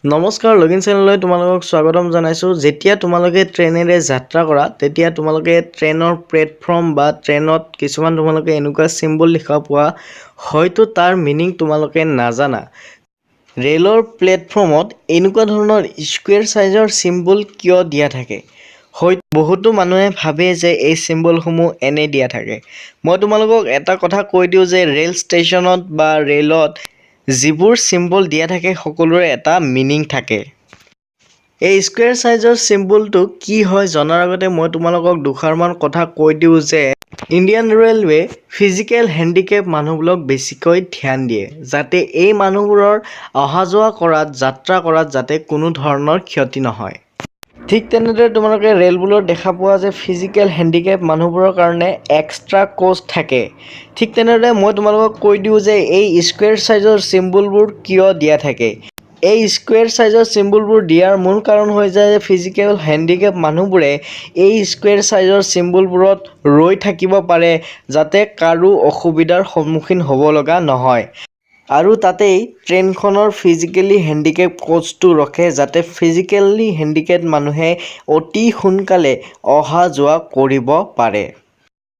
নমস্কাৰ লগিন চেনেললৈ তোমালোকক স্বাগতম জনাইছো। যেতিয়া তোমালোকে ট্ৰেনেৰে যাত্ৰা কৰা তেতিয়া তোমালোকে ট্ৰেনৰ প্লেটফৰ্ম বা ট্ৰেনত কিছুমান তোমালোকে এনেকুৱা সিম্বল দেখা পোৱা, হয়তো তাৰ মিনিং তোমালোকে নাজানা। ৰেলৰ প্লেটফৰ্মত এনেকুৱা ধৰণৰ স্কুৱেৰ সাইজৰ সিম্বল কিয় দিয়া থাকে? হয়তো বহুতো মানুহে ভাবে যে এই সিম্বলসমূহ এনে দিয়া থাকে। মই তোমালোকক এটা কথা কৈ দিওঁ যে ৰেল ষ্টেচনত বা ৰেলত যিবোৰ সিম্বল দিয়া থাকে সকলোৰে এটা মিনিং থাকে। এই স্কুৱেৰ সাইজৰ সিম্বলটো কি হয় জনাৰ আগতে মই তোমালোকক দুষাৰমান কথা কৈ দিওঁ যে ইণ্ডিয়ান ৰেলৱে ফিজিকেল হেণ্ডিকেপ মানুহবোৰক বেছিকৈ ধ্যান দিয়ে, যাতে এই মানুহবোৰৰ অহা যোৱা কৰাত যাত্ৰা কৰাত যাতে কোনো ধৰণৰ ক্ষতি নহয়। ঠিক তেনেদৰে তোমালোকে ৰেলবোৰত দেখা পোৱা যে ফিজিকেল হেণ্ডিকেপ মানুহবোৰৰ কাৰণে এক্সট্ৰা কোচ থাকে। ঠিক তেনেদৰে মই তোমালোকক কৈ দিওঁ যে এই স্কুৱেৰ সাইজৰ সিম্বলবোৰ কিয় দিয়া থাকে। এই স্কুৱেৰ সাইজৰ সিম্বলবোৰ দিয়াৰ মূল কাৰণ হৈছে যে ফিজিকেল হেণ্ডিকেপ মানুহবোৰে এই স্কুৱেৰ সাইজৰ সিম্বলবোৰত ৰৈ থাকিব পাৰে, যাতে কাৰো অসুবিধাৰ সন্মুখীন হ'ব লগা নহয়। আৰু তাতেই ট্ৰেইনখনৰ ফিজিকেলি হেণ্ডিকেপ কোচটো ৰখে, যাতে ফিজিকেলি হেণ্ডিকেপ মানুহে অতি সোনকালে অহা যোৱা কৰিব পাৰে।